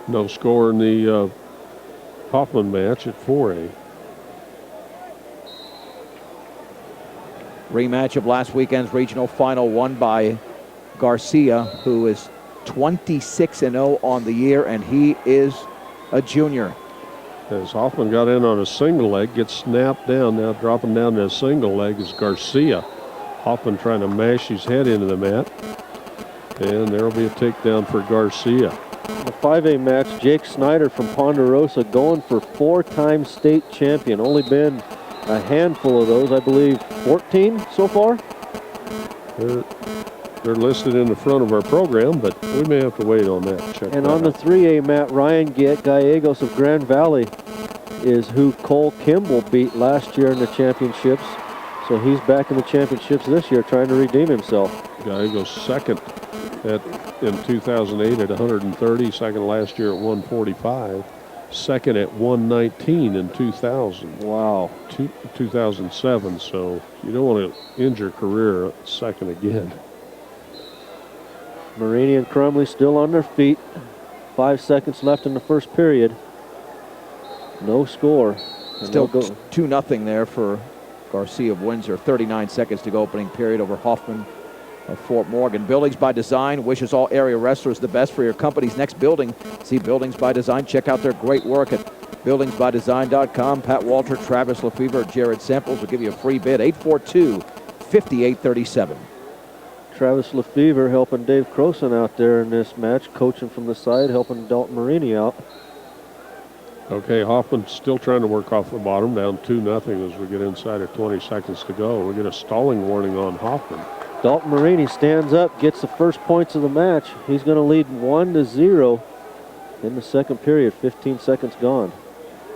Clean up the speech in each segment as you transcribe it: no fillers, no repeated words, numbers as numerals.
No score in the Hoffman match at 4A. Rematch of last weekend's regional final won by Garcia, who is 26-0 on the year, and he is a junior. As Hoffman got in on a single leg, gets snapped down. Now dropping down to a single leg is Garcia. Hoffman trying to mash his head into the mat. And there will be a takedown for Garcia. The 5A match, Jake Snyder from Ponderosa going for 4-time state champion. Only been a handful of those, I believe 14 so far. They're listed in the front of our program, but we may have to wait on that. Check and that on out. the 3A mat, Ryan Gallegos of Grand Valley is who Cole Kimball beat last year in the championships. So he's back in the championships this year trying to redeem himself. Gallegos second in 2008 at 130, second last year at 145, second at 119 in 2000. Wow. 2007, so you don't want to end your career second again. Marini and Crumley still on their feet. 5 seconds left in the first period. No score. Still 2-0 there for Garcia of Windsor. 39 seconds to go, opening period over Hoffman of Fort Morgan. Buildings by Design wishes all area wrestlers the best for your company's next building. See Buildings by Design. Check out their great work at buildingsbydesign.com. Pat Walter, Travis Lefevre, Jared Samples will give you a free bid. 842-5837. Travis Lefevre helping Dave Croson out there in this match, coaching from the side, helping Dalton Marini out. Okay, Hoffman still trying to work off the bottom, down 2-0 as we get inside of 20 seconds to go. We get a stalling warning on Hoffman. Dalton Marini stands up, gets the first points of the match. He's going to lead 1-0 in the second period, 15 seconds gone.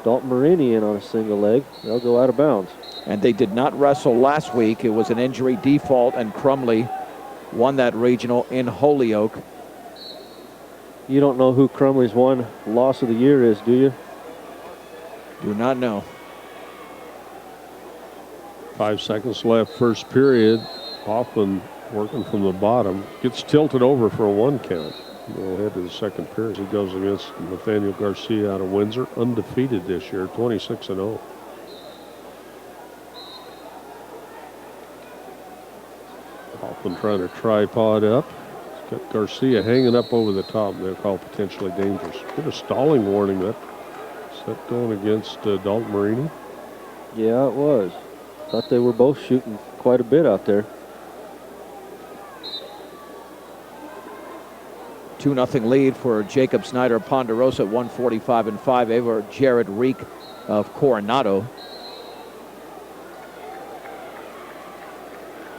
Dalton Marini in on a single leg. They'll go out of bounds. And they did not wrestle last week. It was an injury default, and Crumley won that regional in Holyoke. You don't know who Crumley's one loss of the year is, do you? Do not know. 5 seconds left, first period. Hoffman working from the bottom. Gets tilted over for a 1 count. We'll head to the second period. He goes against Nathaniel Garcia out of Windsor. Undefeated this year, 26-0. Hoffman trying to tripod up. He's got Garcia hanging up over the top. They'll call potentially dangerous. Get a stalling warning. Is that going against Dalton Marini? Yeah, it was. Thought they were both shooting quite a bit out there. 2-0 lead for Jacob Snyder of Ponderosa at 145 and 5 over Jared Reek of Coronado.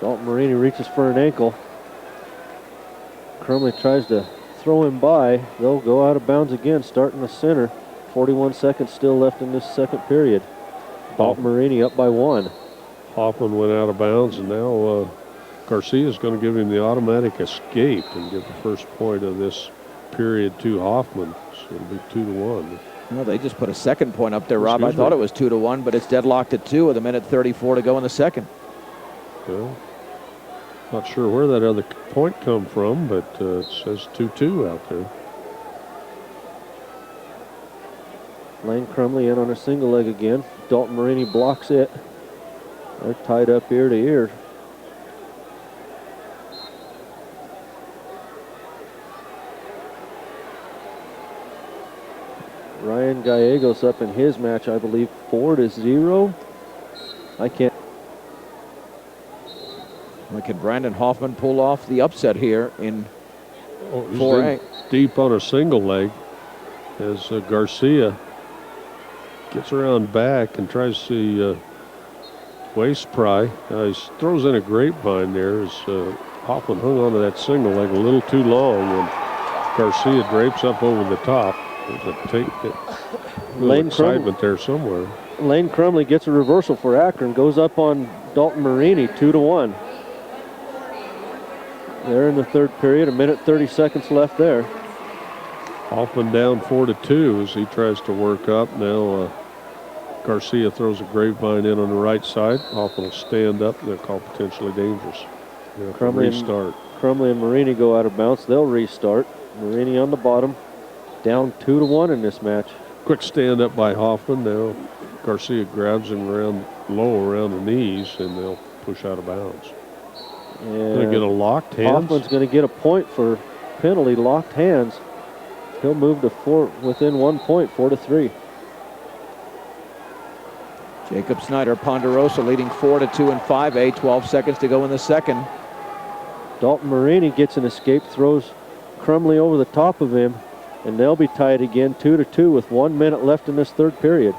Dalton Marini reaches for an ankle. Crumley tries to throw him by. They'll go out of bounds again, starting the center. 41 seconds still left in this second period. Dalton Marini up by 1. Hoffman went out of bounds, and now Garcia is going to give him the automatic escape and give the first point of this period to Hoffman. So it'll be 2-1. Well, they just put a second point up there, Rob. I thought it was 2-1, but it's deadlocked at 2 with 1:34 to go in the second. Well, not sure where that other point come from, but it says 2-2 out there. Lane Crumley in on a single leg again. Dalton Marini blocks it. They're tied up ear to ear. Ryan Gallegos up in his match, I believe, 4-0. I can't. Can Brandon Hoffman pull off the upset here in 4A? Deep on a single leg as Garcia gets around back and tries to waist pry. He throws in a grapevine there as Hoffman hung onto that single leg a little too long, and Garcia drapes up over the top. There's a excitement there somewhere. Lane Crumley gets a reversal for Akron, goes up on Dalton Marini, 2-1. They're in the third period, 1:30 seconds left there. Hoffman down 4-2 as he tries to work up. Now Garcia throws a grapevine in on the right side. Hoffman will stand up, and they'll call potentially dangerous. Crumley and Marini go out of bounds. They'll restart. Marini on the bottom. Down 2-1 in this match. Quick stand up by Hoffman. Now Garcia grabs him around low around the knees, and they'll push out of bounds. Going to get a locked hands. Hoffman's going to get a point for penalty, locked hands. He'll move to within 1 point, 4-3. Jacob Snyder Ponderosa leading 4-2 in 5A. 12 seconds to go in the second. Dalton Marini gets an escape, throws Crumley over the top of him, and they'll be tied again, 2-2 with 1 minute left in this third period.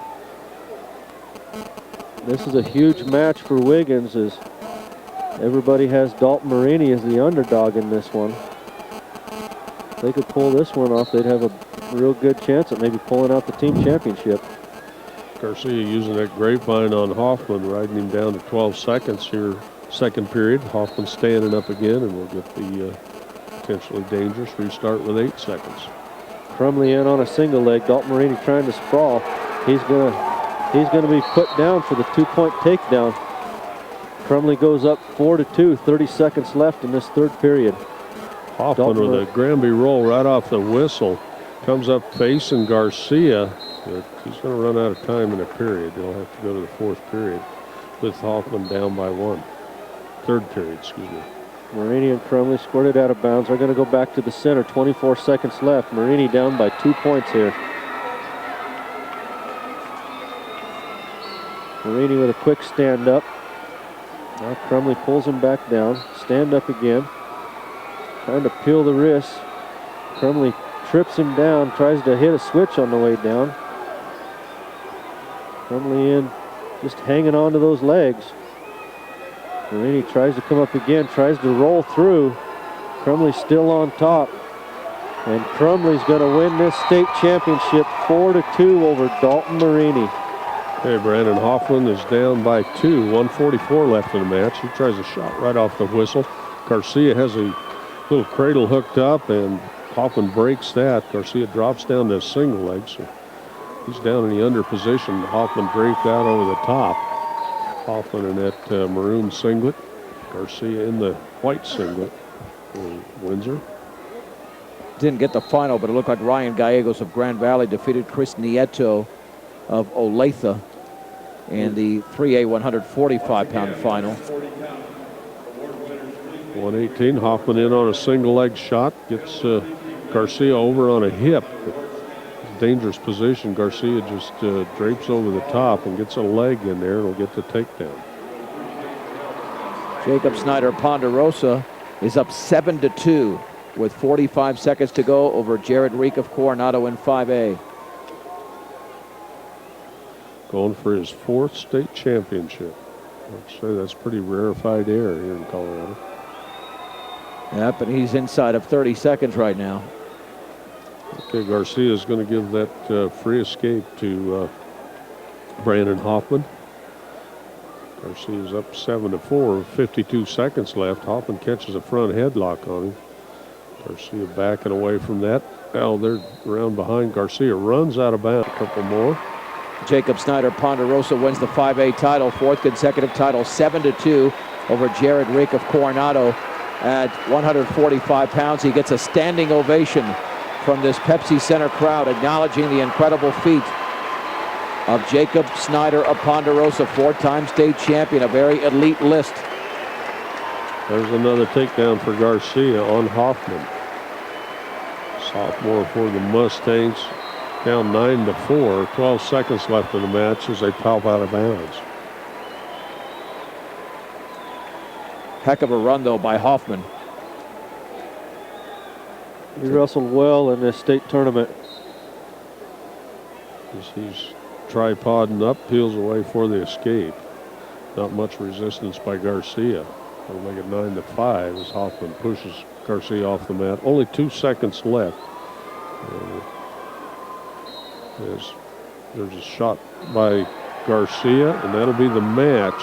This is a huge match for Wiggins, as everybody has Dalton Marini as the underdog in this one. If they could pull this one off, they'd have a real good chance at maybe pulling out the team championship. Garcia using that grapevine on Hoffman, riding him down to 12 seconds here, second period. Hoffman standing up again, and we'll get the potentially dangerous restart with 8 seconds. Crumley in on a single leg. Dalton Marini trying to sprawl. He's gonna be put down for the 2-point takedown. Crumley goes up 4-2. 30 seconds left in this third period. Hoffman with a Granby roll right off the whistle. Comes up facing Garcia. But he's going to run out of time in a period. They'll have to go to the fourth period with Hoffman down by 1. Third period, excuse me. Marini and Crumley squirted out of bounds. They're going to go back to the center. 24 seconds left. Marini down by 2 points here. Marini with a quick stand up. Now Crumley pulls him back down. Stand up again. Trying to peel the wrist. Crumley trips him down. Tries to hit a switch on the way down. Crumley in, just hanging on to those legs. Marini tries to come up again. Tries to roll through. Crumley still on top. And Crumley's going to win this state championship 4-2 over Dalton Marini. Hey, Brandon Hoffman is down by 2. 1:44 left in the match. He tries a shot right off the whistle. Garcia has a little cradle hooked up, and Hoffman breaks that. Garcia drops down to a single leg, so he's down in the under position. Hoffman draped out over the top. Hoffman in that maroon singlet. Garcia in the white singlet for Windsor. Didn't get the final, but it looked like Ryan Gallegos of Grand Valley defeated Chris Nieto of Olathe in the 3A 145-pound final. 118. Hoffman in on a single leg shot. Gets Garcia over on a hip. Dangerous position. Garcia just drapes over the top and gets a leg in there, and will get the takedown. Jacob Snyder Ponderosa is up 7-2 with 45 seconds to go over Jared Reek of Coronado in 5A. Going for his 4th state championship. I'd say that's pretty rarefied air here in Colorado. Yep, and he's inside of 30 seconds right now. Okay, Garcia is going to give that free escape to Brandon Hoffman. Garcia's up 7-4, 52 seconds left. Hoffman catches a front headlock on him. Garcia backing away from that. Now they're around behind. Garcia runs out of bounds. A couple more. Jacob Snyder Ponderosa wins the 5A title, 4th consecutive title, 7-2 over Jared Reek of Coronado at 145 pounds. He gets a standing ovation from this Pepsi Center crowd, acknowledging the incredible feat of Jacob Snyder of Ponderosa, 4-time state champion, a very elite list. There's another takedown for Garcia on Hoffman. Sophomore for the Mustangs, down 9-4. 12 seconds left in the match as they pop out of bounds. Heck of a run, though, by Hoffman. He wrestled well in this state tournament. He's tripoding up, peels away for the escape. Not much resistance by Garcia. That'll make it 9-5 as Hoffman pushes Garcia off the mat. Only 2 seconds left. There's a shot by Garcia, and that'll be the match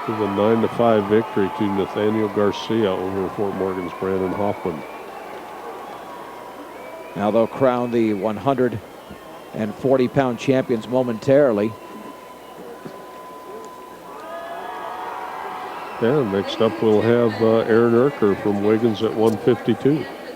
with a 9-5 victory to Nathaniel Garcia over Fort Morgan's Brandon Hoffman. Now they'll crown the 140-pound champions momentarily. And next up we'll have Aaron Urker from Wiggins at 152.